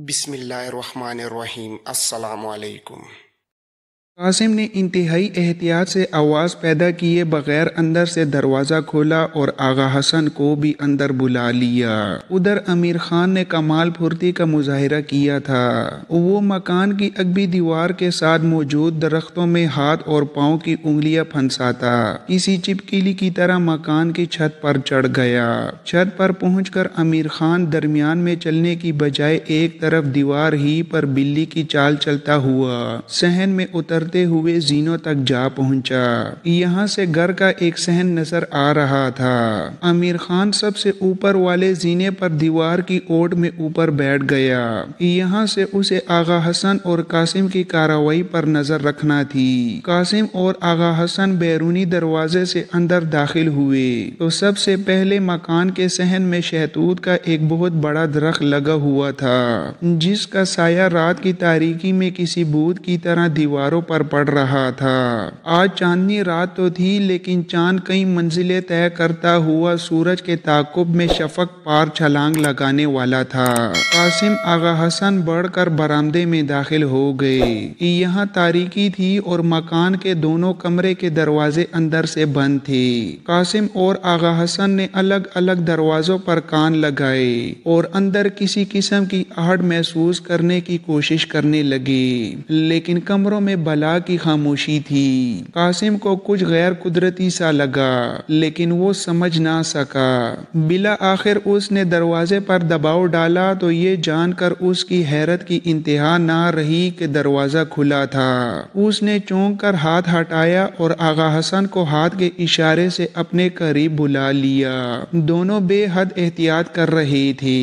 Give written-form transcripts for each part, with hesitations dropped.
بسم اللہ الرحمن الرحیم۔ السلام علیکم۔ قاسم نے انتہائی احتیاط سے آواز پیدا کیے بغیر اندر سے دروازہ کھولا اور آغا حسن کو بھی اندر بلا لیا۔ ادھر امیر خان نے کمال پھرتی کا مظاہرہ کیا تھا۔ وہ مکان کی اگبی دیوار کے ساتھ موجود درختوں میں ہاتھ اور پاؤں کی انگلیاں پھنساتا کسی چپکلی کی طرح مکان کی چھت پر چڑھ گیا۔ چھت پر پہنچ کر امیر خان درمیان میں چلنے کی بجائے ایک طرف دیوار ہی پر بلی کی چال چلتا ہوا صحن میں اترتے ہوئے زینوں تک جا پہنچا۔ یہاں سے گھر کا ایک صحن نظر آ رہا تھا۔ امیر خان سب سے اوپر والے زینے پر دیوار کی اوٹ میں اوپر بیٹھ گیا۔ یہاں سے اسے آغا حسن اور قاسم کی کارروائی پر نظر رکھنا تھی۔ قاسم اور آغا حسن بیرونی دروازے سے اندر داخل ہوئے تو سب سے پہلے مکان کے صحن میں شہتوت کا ایک بہت بڑا درخت لگا ہوا تھا، جس کا سایہ رات کی تاریکی میں کسی بھوت کی طرح دیواروں پر پڑ رہا تھا۔ آج چاندنی رات تو تھی، لیکن چاند کئی منزلیں طے کرتا ہوا سورج کے تعاقب میں شفق پار چھلانگ لگانے والا تھا۔ قاسم آغا حسن بڑھ کر برآمدے میں داخل ہو گئے۔ یہاں تاریکی تھی اور مکان کے دونوں کمرے کے دروازے اندر سے بند تھے۔ قاسم اور آغا حسن نے الگ الگ دروازوں پر کان لگائے اور اندر کسی قسم کی آہٹ محسوس کرنے کی کوشش کرنے لگے، لیکن کمروں میں بلا کی خاموشی تھی۔ قاسم کو کچھ غیر قدرتی سا لگا، لیکن وہ سمجھ نہ سکا۔ بالآخر اس نے دروازے پر دباؤ ڈالا تو یہ جان کر اس کی حیرت کی انتہا نہ رہی کہ دروازہ کھلا تھا۔ اس نے چونک کر ہاتھ ہٹایا اور آغا حسن کو ہاتھ کے اشارے سے اپنے قریب بلا لیا۔ دونوں بے حد احتیاط کر رہے تھے۔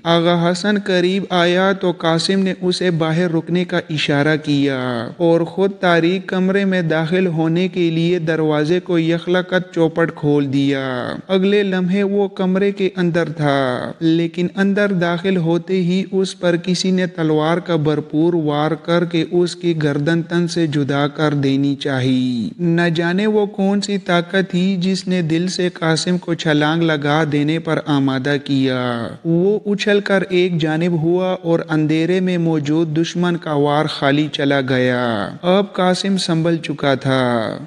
آغا حسن قریب آیا تو قاسم نے اسے باہر رکنے کا اشارہ کیا اور خود تاریک کمرے میں داخل ہونے کے لیے دروازے کو یخلقت چوپٹ کھول دیا۔ اگلے لمحے وہ کمرے کے اندر تھا، لیکن اندر داخل ہوتے ہی اس پر کسی نے تلوار کا بھرپور وار کر کے اس کی گردن تن سے جدا کر دینی چاہی۔ نہ جانے وہ کون سی طاقت تھی جس نے دل سے قاسم کو چھلانگ لگا دینے پر آمادہ کیا۔ وہ اچھل کر ایک جانب ہوا اور اندھیرے میں موجود دشمن کا وار خالی چلا گیا۔ اب قاسم سنبھل چکا تھا،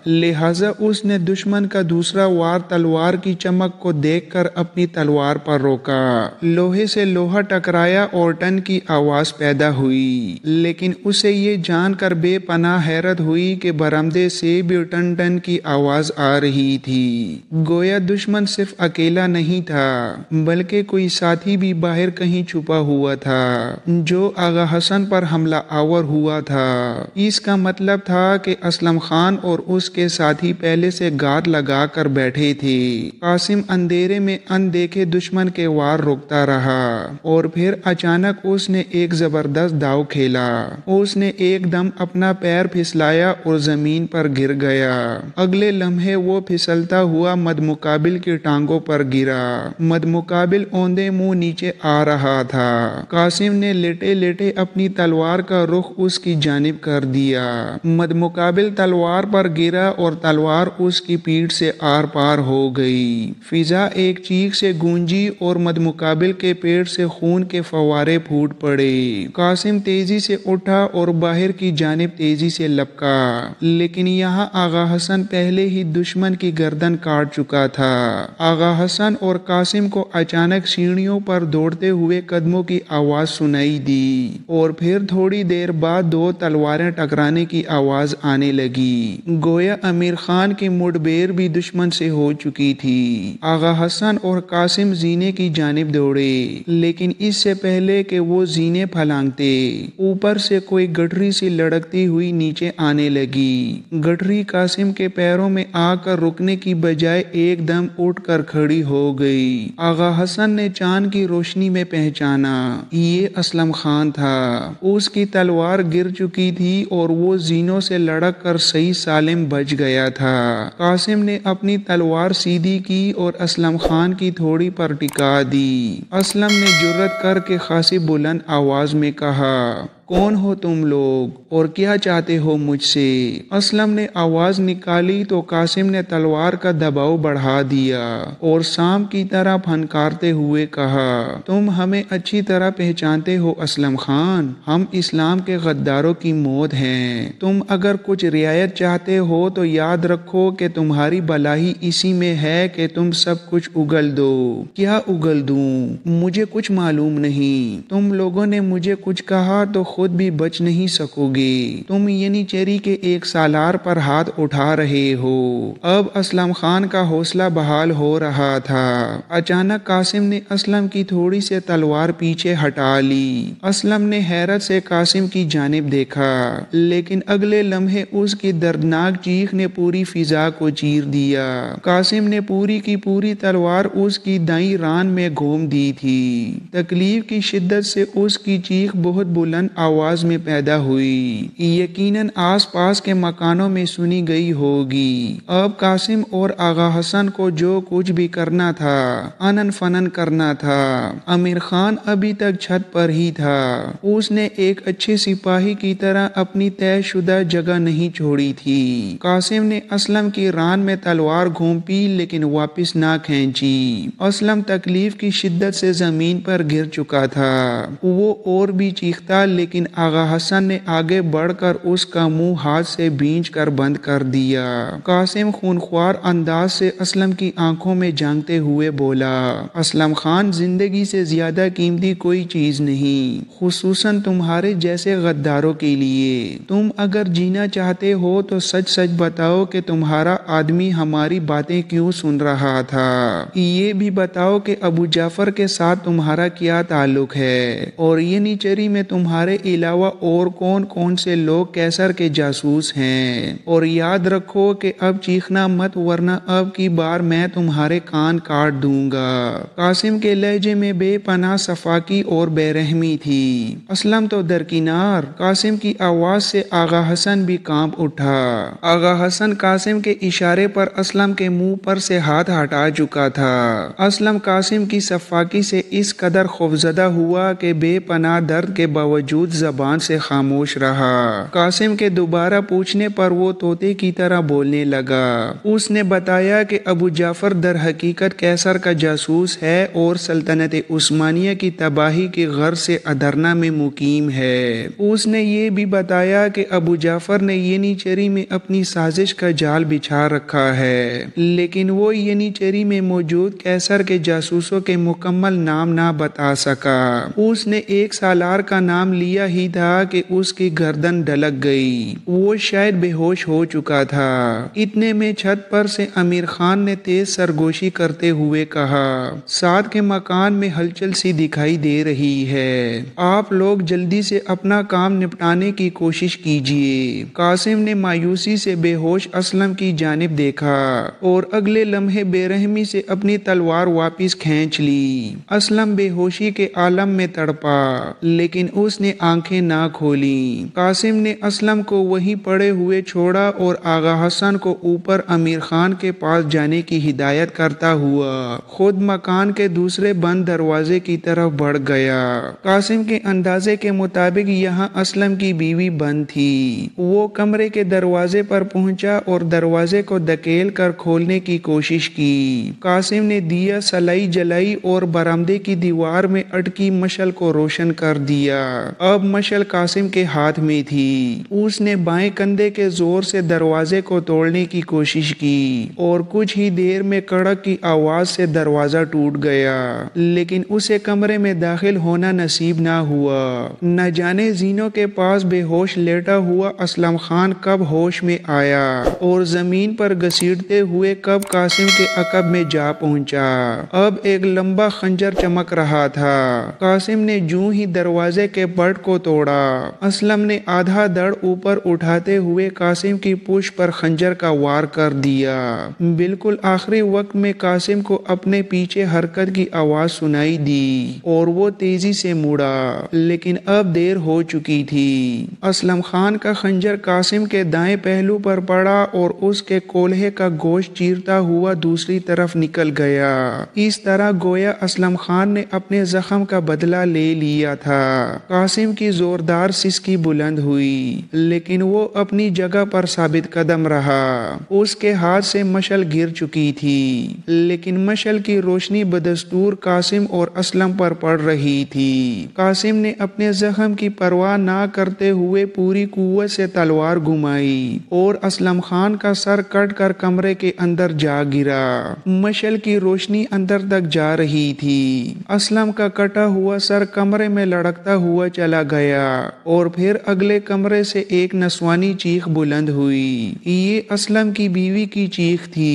لہٰذا اس نے دشمن کا دوسرا وار تلوار کی چمک کو دیکھ کر اپنی تلوار پر روکا۔ لوہے سے لوہا ٹکرایا اور ٹن کی آواز پیدا ہوئی، لیکن اسے یہ جان کر بے پناہ حیرت ہوئی کہ برآمدے سے بھی ٹن ٹن کی آواز آ رہی تھی۔ گویا دشمن صرف اکیلا نہیں تھا، بلکہ کوئی ساتھی بھی باہر کہیں چھپا ہوا تھا جو آغا حسن پر حملہ آور ہوا تھا۔ اس کا مطلب تھا کہ اسلم خان اور اس کے ساتھی پہلے سے گھات لگا کر بیٹھے تھے۔ قاسم اندھیرے میں اندیکھے دشمن کے وار روکتا رہا اور پھر اچانک اس نے ایک زبردست داؤ کھیلا۔ اس نے ایک دم اپنا پیر پھسلایا اور زمین پر گر گیا۔ اگلے لمحے وہ پھسلتا ہوا مدمقابل کی ٹانگوں پر گرا۔ مدمقابل اوندے منہ نیچے آ رہا تھا۔ قاسم نے لیٹے لیٹے اپنی تلوار کا رخ اس کی جانب کر دیا۔ مدمقابل تلوار پر گرا اور تلوار اس کی پیٹھ سے آر پار ہو گئی۔ فضا ایک چیخ سے گونجی اور مدمقابل کے پیٹ سے خون کے فوارے پھوٹ پڑے۔ قاسم تیزی سے اٹھا اور باہر کی جانب تیزی سے لپکا، لیکن یہاں آغا حسن پہلے ہی دشمن کی گردن کاٹ چکا تھا۔ آغا حسن اور قاسم کو اچانک سیڑھیوں پر دوڑتے ہوئے قدموں کی آواز سنائی دی اور پھر تھوڑی دیر بعد دو تلواریں ٹکرانے کی آواز آنے لگی۔ گویا امیر خان کی مڈبھیڑ بھی دشمن سے ہو چکی تھی۔ آغا حسن اور قاسم زینے کی جانب دوڑے، لیکن اس سے پہلے کہ وہ زینے پھلانگتے، اوپر سے کوئی گٹھری سی لڑکتی ہوئی نیچے آنے لگی۔ گٹھری قاسم کے پیروں میں آ کر رکنے کی بجائے ایک دم اٹھ کر کھڑی ہو گئی۔ آغا حسن نے چاند کی روشنی میں پہچانا، یہ اسلم خان تھا۔ اس کی تلوار گر چکی تھی اور وہ زینوں سے لڑک کر صحیح سالم بچ گیا تھا۔ قاسم نے اپنی تلوار سیدھی کی اور اسلم خان کی تھوڑی پر ٹکا دی۔ اسلم نے جرأت کر کے خاصی بلند آواز میں کہا، کون ہو تم لوگ اور کیا چاہتے ہو مجھ سے؟ اسلم نے آواز نکالی تو قاسم نے تلوار کا دباؤ بڑھا دیا اور سام کی طرح پھنکارتے ہوئے کہا، تم ہمیں اچھی طرح پہچانتے ہو اسلم خان، ہم اسلام کے غداروں کی موت ہیں۔ تم اگر کچھ رعایت چاہتے ہو تو یاد رکھو کہ تمہاری بھلائی اسی میں ہے کہ تم سب کچھ اگل دو۔ کیا اگل دوں؟ مجھے کچھ معلوم نہیں۔ تم لوگوں نے مجھے کچھ کہا تو خود بھی بچ نہیں سکو گے۔ تم ینی چیری کے ایک سالار پر ہاتھ اٹھا رہے ہو۔ اب اسلم خان کا حوصلہ بحال ہو رہا تھا۔ اچانک قاسم نے اسلم کی تھوڑی سی تلوار پیچھے ہٹا لی۔ اسلم نے حیرت سے قاسم کی جانب دیکھا، لیکن اگلے لمحے اس کی دردناک چیخ نے پوری فضا کو چیر دیا۔ قاسم نے پوری کی پوری تلوار اس کی دائیں ران میں گھوم دی تھی۔ تکلیف کی شدت سے اس کی چیخ بہت بلند آواز میں پیدا ہوئی، یقیناً آس پاس کے مکانوں میں سنی گئی ہوگی۔ اب قاسم اور آغا حسن کو جو کچھ بھی کرنا تھا انن فنن کرنا تھا۔ امیر خان ابھی تک چھت پر ہی تھا۔ اس نے ایک اچھے سپاہی کی طرح اپنی طے شدہ جگہ نہیں چھوڑی تھی۔ قاسم نے اسلم کی ران میں تلوار گھونپی لیکن واپس نہ کھینچی۔ اسلم تکلیف کی شدت سے زمین پر گر چکا تھا۔ وہ اور بھی چیختا لیکن آغا حسن نے آگے بڑھ کر اس کا منہ ہاتھ سے بھینچ کر بند کر دیا۔ قاسم خونخوار انداز سے اسلم کی آنکھوں میں جھانکتے ہوئے بولا، اسلم خان، زندگی سے زیادہ قیمتی کوئی چیز نہیں، خصوصاً تمہارے جیسے غداروں کے لیے۔ تم اگر جینا چاہتے ہو تو سچ سچ بتاؤ کہ تمہارا آدمی ہماری باتیں کیوں سن رہا تھا۔ یہ بھی بتاؤ کہ ابو جعفر کے ساتھ تمہارا کیا تعلق ہے، اور یہ نیچری میں تمہارے علاوہ اور کون کون سے لوگ کیسر کے جاسوس ہیں۔ اور یاد رکھو کہ اب چیخنا مت ورنہ اب کی بار میں تمہارے کان کاٹ دوں گا۔ قاسم کے لہجے میں بے پناہ صفاقی اور بے رحمی تھی۔ اسلم تو درکنار۔ قاسم کی آواز سے آغا حسن بھی کانپ اٹھا۔ آغا حسن قاسم کے اشارے پر اسلم کے منہ پر سے ہاتھ ہٹا چکا تھا۔ اسلم قاسم کی صفاقی سے اس قدر خوفزدہ ہوا کہ بے پناہ درد کے باوجود زبان سے خاموش رہا۔ قاسم کے دوبارہ پوچھنے پر وہ طوطے کی طرح بولنے لگا۔ اس نے بتایا کہ ابو جعفر در حقیقت کیسر کا جاسوس ہے اور سلطنت عثمانیہ کی تباہی کی غرض سے ادرنا میں مقیم ہے۔ اس نے یہ بھی بتایا کہ ابو جعفر نے ینیچری میں اپنی سازش کا جال بچھا رکھا ہے، لیکن وہ ینیچری میں موجود کیسر کے جاسوسوں کے مکمل نام نہ بتا سکا۔ اس نے ایک سالار کا نام لیا ہی تھا کہ اس کی گردن ڈھلک گئی۔ وہ شاید بے ہوش ہو چکا تھا۔ اتنے میں چھت پر سے امیر خان نے تیز سرگوشی کرتے ہوئے کہا، ساتھ کے مکان میں ہلچل سی دکھائی دے رہی ہے، آپ لوگ جلدی سے اپنا کام نپٹانے کی کوشش کیجیے۔ قاسم نے مایوسی سے بے ہوش اسلم کی جانب دیکھا اور اگلے لمحے بے رحمی سے اپنی تلوار واپس کھینچ لی۔ اسلم بے ہوشی کے عالم میں تڑپا لیکن اس نے آنکھیں نہ کھولیں۔ قاسم نے اسلم کو وہیں پڑے ہوئے چھوڑا اور آغا حسن کو اوپر امیر خان کے پاس جانے کی ہدایت کرتا ہوا خود مکان کے دوسرے بند دروازے کی طرف بڑھ گیا۔ قاسم کے اندازے کے مطابق یہاں اسلم کی بیوی بند تھی۔ وہ کمرے کے دروازے پر پہنچا اور دروازے کو دھکیل کر کھولنے کی کوشش کی۔ قاسم نے دیا سلائی جلائی اور برآمدے کی دیوار میں اٹکی مشعل کو روشن کر دیا۔ اب مشعل قاسم کے ہاتھ میں تھی۔ اس نے بائیں کندھے کے زور سے دروازے کو توڑنے کی کوشش کی اور کچھ ہی دیر میں کڑک کی آواز سے دروازہ ٹوٹ گیا، لیکن اسے کمرے میں داخل ہونا نصیب نہ ہوا۔ نہ جانے زینوں کے پاس بے ہوش لیٹا ہوا اسلم خان کب ہوش میں آیا اور زمین پر گھسیٹتے ہوئے کب قاسم کے عقب میں جا پہنچا۔ اب ایک لمبا خنجر چمک رہا تھا۔ قاسم نے جوں ہی دروازے کے بٹ کو توڑا، اسلم نے آدھا دڑ اوپر اٹھاتے ہوئے قاسم کی پشت پر خنجر کا وار کر دیا۔ بالکل آخری وقت میں قاسم کو اپنے پیچھے حرکت کی آواز سنائی دی اور وہ تیزی سے مڑا، لیکن اب دیر ہو چکی تھی۔ اسلم خان کا خنجر قاسم کے دائیں پہلو پر پڑا اور اس کے کولہے کا گوشت چیرتا ہوا دوسری طرف نکل گیا۔ اس طرح گویا اسلم خان نے اپنے زخم کا بدلہ لے لیا تھا۔ قاسم की जोरदार सिसकी बुलंद हुई, लेकिन वो अपनी जगह पर साबित कदम रहा। उसके हाथ से मशल गिर चुकी थी, लेकिन मशल की रोशनी बदस्तूर कासिम और असलम पर पड़ रही थी। कासिम ने अपने जख्म की परवाह ना करते हुए पूरी कुव्वत से तलवार घुमाई और असलम खान का सर कट कर कमरे के अंदर जा गिरा। मशल की रोशनी अंदर तक जा रही थी। असलम का कटा हुआ सर कमरे में लड़कता हुआ चला गया और फिर अगले कमरे से एक नस्वानी चीख बुलंद हुई। ये असलम की बीवी की चीख थी।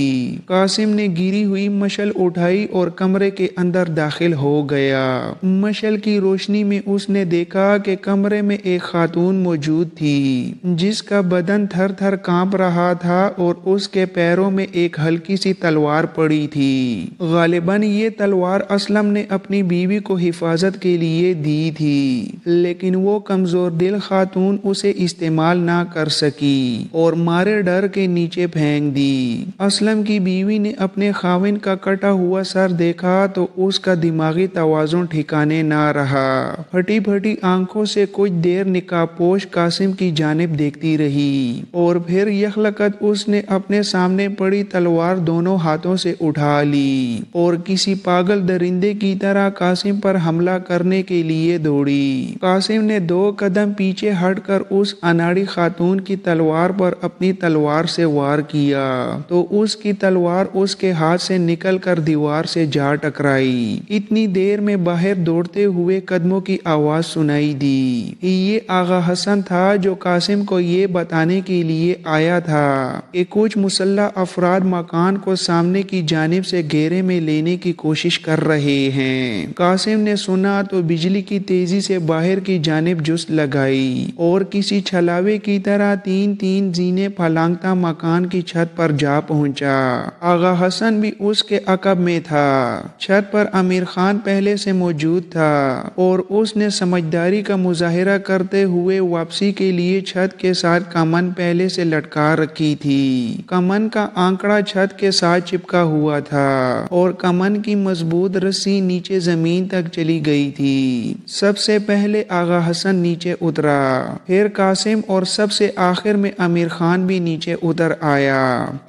कासिम ने गिरी हुई मशल उठाई और कमरे के अंदर दाखिल हो गया। मशल की रोशनी में उसने देखा कि कमरे में एक खातून मौजूद थी, जिसका बदन थर थर कांप रहा था और उसके पैरों में एक हल्की सी तलवार पड़ी थी। गालिबन ये तलवार असलम ने अपनी बीवी को हिफाजत के लिए दी थी, लेकिन वो कमजोर दिल खातून उसे इस्तेमाल ना कर सकी और मारे डर के नीचे फेंक दी। असलम की बीवी ने अपने खाविन का कटा हुआ सर देखा तो उसका दिमागी तवाज़ुन ठिकाने ना रहा। फटी फटी आंखों से कुछ देर निकाबपोश कासिम की जानिब देखती रही और फिर यखलकत उसने अपने सामने पड़ी तलवार दोनों हाथों से उठा ली और किसी पागल दरिंदे की तरह कासिम पर हमला करने के लिए दौड़ी। कासिम ने 2 कदम पीछे हटकर उस अनाड़ी खातून की तलवार पर अपनी तलवार से वार किया तो उसकी तलवार उसके हाथ से निकलकर दीवार से जा टकराई। इतनी देर में बाहर दौड़ते हुए कदमों की आवाज सुनाई दी। ये आगा हसन था जो कासिम को ये बताने के लिए आया था कि कुछ मुसल्लह अफराद मकान को सामने की जानिब से घेरे में लेने की कोशिश कर रहे हैं। कासिम ने सुना तो बिजली की तेजी से बाहर की जानिब जुस्त लगाई और किसी छलावे की तरह 3-3 जीने फलांगता मकान की छत पर जा पहुंचा। आगा हसन भी उसके अकब में था। छत पर आमिर खान पहले से मौजूद था और उसने समझदारी का मुजाहिरा करते हुए वापसी के लिए छत के साथ कमन पहले से लटका रखी थी। कमन का आंकड़ा छत के साथ चिपका हुआ था और कमन की मजबूत रस्सी नीचे जमीन तक चली गई थी। सबसे पहले आगा हसन नीचे उतरा, फिर कासिम और सबसे आखिर में आमिर खान भी नीचे उतर आया।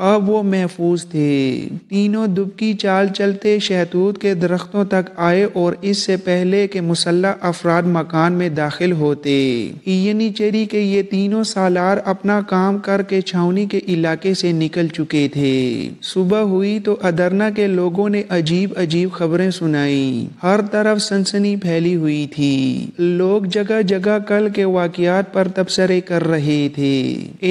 अब वो महफूज थे। तीनों दुबकी चाल चलते शहतूत के दरख्तों तक आए और इससे पहले कि मुसल्लह अफराद मकान में दाखिल होते यानी चेरी के ये तीनों सालार अपना काम करके छावनी के इलाके से निकल चुके थे। सुबह हुई तो अदरना के लोगों ने अजीब अजीब खबरें सुनाई। हर तरफ सनसनी फैली हुई थी। लोग जगह जगह कल के वाकयात पर तबसरे कर रहे थे।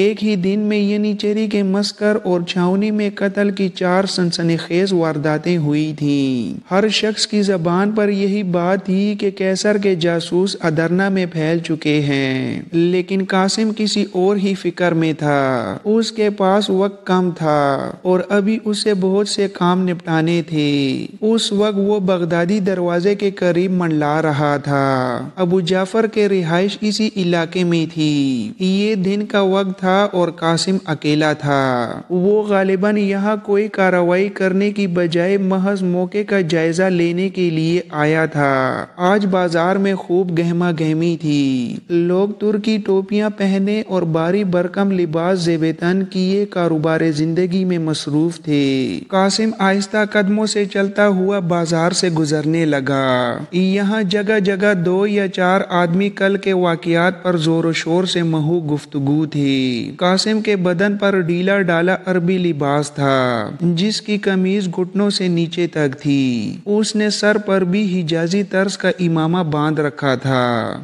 एक ही दिन में यानी चेरी के मस्कर और छावनी में कत्ल की 4 सनसनीखेज वारदातें हुई थीं। हर शख्स की जबान पर यही बात थी कि कैसर के जासूस अदरना में फैल चुके हैं, लेकिन कासिम किसी और ही फिक्र में था। उसके पास वक्त कम था और अभी उसे बहुत से काम निपटाने थे। उस वक्त वो बगदादी दरवाजे के करीब मंडला रहा था। अबू जाफर के रिहाइश इसी इलाके में थी। ये दिन का वक्त था और कासिम अकेला था। वो गालिबन यहाँ कोई कार्रवाई करने की बजाय महज मौके का जायजा लेने के लिए आया था। आज बाजार में खूब गहमा गहमी थी। लोग तुर्की टोपियां पहने और बारी बरकम लिबास जेबेतन किए कारोबार जिंदगी में मसरूफ थे। कासिम आहिस्ता कदमों से चलता हुआ बाजार से गुजरने लगा। यहाँ जगह जगह 2 या 4 आदमी कल के वाकयात पर जोर शोर से महू गुफ्तगू थे। कासिम के बदन पर ढीला डाला अरबी लिबास था, जिसकी कमीज घुटनों से नीचे तक थी। उसने सर पर भी हिजाजी तर्ज का इमामा बांध रखा था।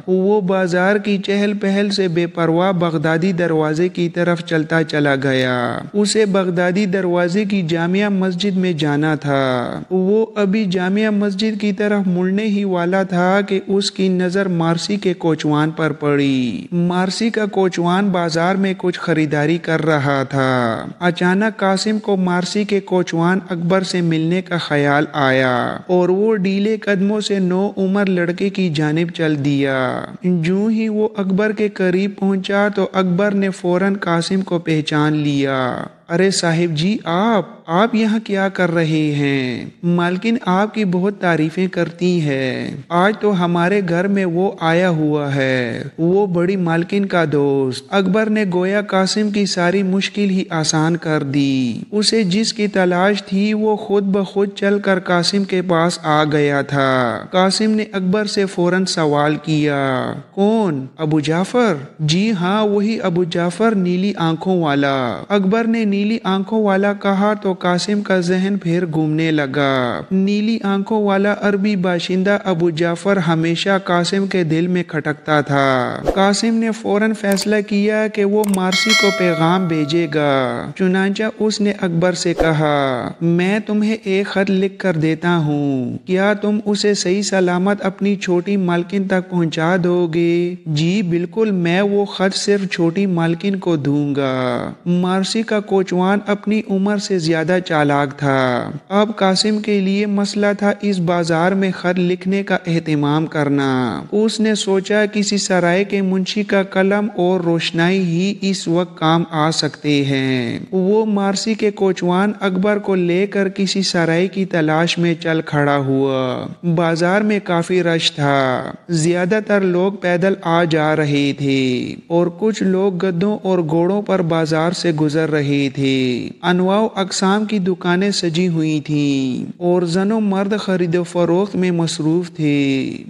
वो बाजार की चहल पहल से बेपरवाह बगदादी दरवाजे की तरफ चलता चला गया। उसे बगदादी दरवाजे की जामिया मस्जिद में जाना था। वो अभी जामिया मस्जिद की तरफ मुड़ने ही वाला था कि उसकी नजर मार्सी के कोचवान पर पड़ी। मार्सी का कोचवान बाजार में कुछ खरीदारी कर रहा था। अचानक कासिम को मार्सी के कोचवान अकबर से मिलने का ख्याल आया और वो ढीले कदमों से 9 उम्र लड़के की जानिब चल दिया। यूं ही वो अकबर के करीब पहुंचा तो अकबर ने फौरन कासिम को पहचान लिया। अरे साहिब जी, आप यहाँ क्या कर रहे हैं? मालकिन आपकी बहुत तारीफें करती है। आज तो हमारे घर में वो आया हुआ है, वो बड़ी मालकिन का दोस्त। अकबर ने गोया कासिम की सारी मुश्किल ही आसान कर दी। उसे जिसकी तलाश थी वो खुद ब खुद चल कर कासिम के पास आ गया था। कासिम ने अकबर से फौरन सवाल किया, कौन? अबू जाफर? जी हाँ, वही अबू जाफर, नीली आंखों वाला। अकबर ने नीली आंखों वाला कहा तो कासिम का जहन फिर घूमने लगा। नीली आंखों वाला अरबी बाशिंदा अबू जाफर हमेशा कासिम के दिल में खटकता था। कासिम ने फौरन फैसला किया कि वो मार्सी को पैगाम भेजेगा। चुनांचा उसने अकबर से कहा, मैं तुम्हें एक खत लिख कर देता हूँ, क्या तुम उसे सही सलामत अपनी छोटी मालकिन तक पहुँचा दोगे? जी बिल्कुल, मैं वो खत सिर्फ छोटी मालकिन को दूंगा। मार्सी का कोचवान अपनी उम्र से ज्यादा चालाक था। अब कासिम के लिए मसला था इस बाजार में खत लिखने का एहतमाम करना। उसने सोचा किसी सराय के मुंशी का कलम और रोशनाई ही इस वक्त काम आ सकते हैं। वो मार्सी के कोचवान अकबर को लेकर किसी सराय की तलाश में चल खड़ा हुआ। बाजार में काफी रश था। ज्यादातर लोग पैदल आ जा रहे थे और कुछ लोग गद्दों और घोड़ों पर बाजार से गुजर रहे थे। अनवाउ अकसाम की दुकानें सजी हुई थीं और जनो मर्द खरीदो फरोख्त में मसरूफ थे।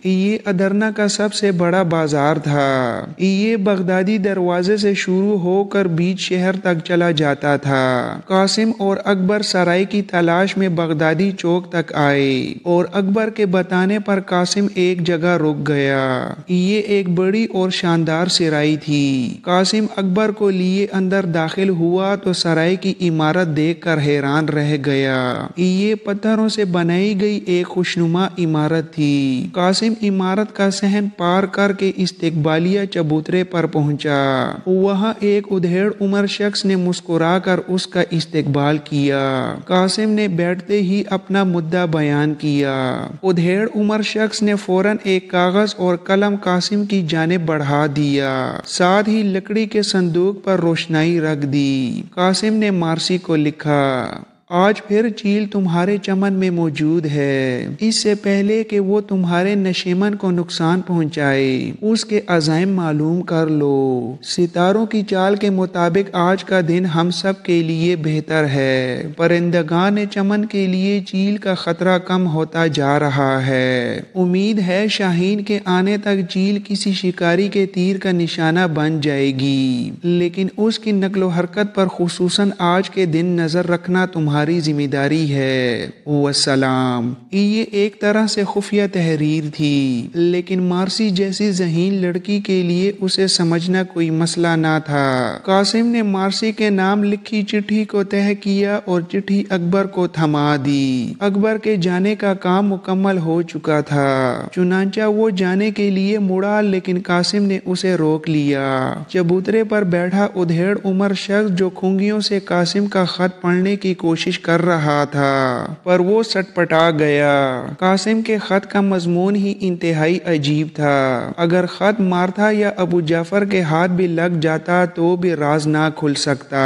ये अदरना का सबसे बड़ा बाजार था। ये बगदादी दरवाजे से शुरू होकर बीच शहर तक चला जाता था। कासिम और अकबर सराय की तलाश में बगदादी चौक तक आए और अकबर के बताने पर कासिम एक जगह रुक गया। ये एक बड़ी और शानदार सराय थी। कासिम अकबर को लिए अंदर दाखिल हुआ तो सराय की इमारत देखकर हैरान रह गया। ये पत्थरों से बनाई गई एक खुशनुमा इमारत थी। कासिम इमारत का सहन पार करके इस्तिकबालिया चबूतरे पर पहुंचा। वहां एक उधेड़ उम्र शख्स ने मुस्कुराकर उसका इस्तिकबाल किया। कासिम ने बैठते ही अपना मुद्दा बयान किया। उधेड़ उम्र शख्स ने फौरन एक कागज और कलम कासिम की जानिब बढ़ा दिया, साथ ही लकड़ी के संदूक पर रोशनाई रख दी। कासिम ने मार्सी को लिखा, आज फिर चील तुम्हारे चमन में मौजूद है। इससे पहले कि वो तुम्हारे नशेमन को नुकसान पहुंचाए, उसके अज़ाइम मालूम कर लो। सितारों की चाल के मुताबिक आज का दिन हम सब के लिए बेहतर है। परिंदगान चमन के लिए चील का खतरा कम होता जा रहा है। उम्मीद है शाहीन के आने तक चील किसी शिकारी के तीर का निशाना बन जाएगी, लेकिन उसकी नकलो हरकत पर खुसूसन आज के दिन नजर रखना तुम्हारी जिम्मेदारी है। वसलाम। ये एक तरह से खुफिया तहरीर थी, लेकिन मार्सी जैसी ज़हीन लड़की के लिए उसे समझना कोई मसला ना था। कासिम ने मार्सी के नाम लिखी चिट्ठी को तह किया और चिट्ठी अकबर को थमा दी। अकबर के जाने का काम मुकम्मल हो चुका था। चुनांचा वो जाने के लिए मुड़ा, लेकिन कासिम ने उसे रोक लिया। चबूतरे पर बैठा उधेड़ उम्र शख्स जो खुंगियों से कासिम का खत पढ़ने की कोशिश कर रहा था, पर वो सटपटा गया। कासिम के खत का मजमून ही इंतहाई अजीब था। अगर खत मार्था या अबू जाफर के हाथ भी लग जाता तो भी राज ना खुल सकता।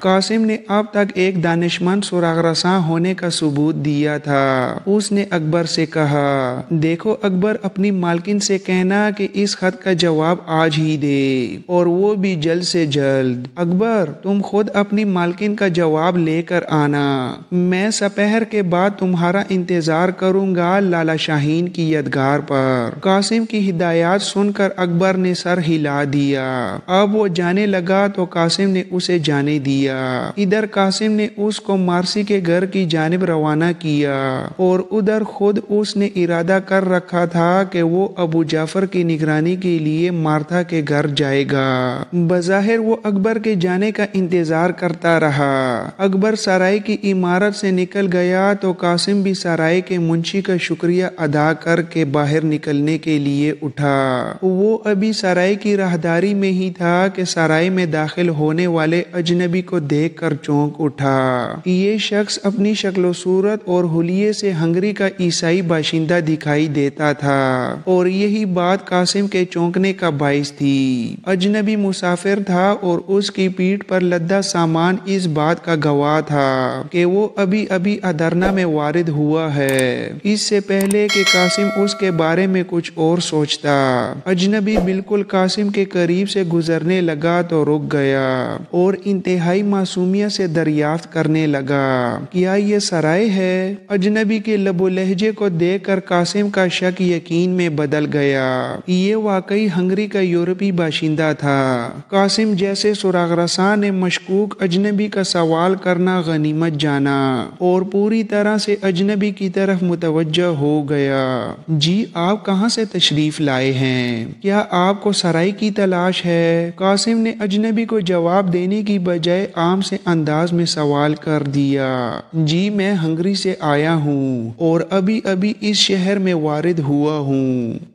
कासिम ने अब तक एक दानिशमंद सुराग रसां होने का सबूत दिया था। उसने अकबर से कहा, देखो अकबर, अपनी मालकिन से कहना कि इस खत का जवाब आज ही दे, और वो भी जल्द से जल्द। अकबर, तुम खुद अपनी मालकिन का जवाब लेकर आना। मैं सपहर के बाद तुम्हारा इंतजार करूंगा लाला शाहीन की यदगार पर। कासिम की हिदायत सुनकर अकबर ने सर हिला दिया। अब वो जाने लगा तो कासिम ने उसे जाने दिया। इधर कासिम ने उसको मार्सी के घर की जानिब रवाना किया और उधर खुद उसने इरादा कर रखा था कि वो अबू जाफर की निगरानी के लिए मार्था के घर जाएगा। बज़ाहिर वो अकबर के जाने का इंतजार करता रहा। अकबर सराय की इमारत से निकल गया तो कासिम भी सराय के मुंशी का शुक्रिया अदा करके बाहर निकलने के लिए उठा। वो अभी सराय की राहदारी में ही था कि सराय में दाखिल होने वाले अजनबी को देखकर चौंक उठा। ये शख्स अपनी शक्ल सूरत और हुलिये से हंगरी का ईसाई बाशिंदा दिखाई देता था और यही बात कासिम के चौंकने का बाइस थी। अजनबी मुसाफिर था और उसकी पीठ पर लद्दा सामान इस बात का गवाह था कि वो अभी अभी अदरना में वारिद हुआ है। इससे पहले कि कासिम उसके बारे में कुछ और सोचता, अजनबी बिल्कुल कासिम के करीब से गुजरने लगा तो रुक गया और इंतहाई मासूमियत से दरियाफ्त करने लगा, क्या ये सराय है? अजनबी के लबो लहजे को देखकर कासिम का शक यकीन में बदल गया। ये वाकई हंगरी का यूरोपी बाशिंदा था। कासिम जैसे सुरागरसा ने मशकूक अजनबी का सवाल करना गनीमत जाना और पूरी तरह से अजनबी की तरफ मुतवज्जह हो गया। जी, आप कहाँ से तशरीफ लाए हैं? क्या आपको सराय की तलाश है? कासिम ने अजनबी को जवाब देने की बजाय आम से अंदाज में सवाल कर दिया। जी, मैं हंगरी से आया हूँ और अभी अभी इस शहर में वारिद हुआ हूँ।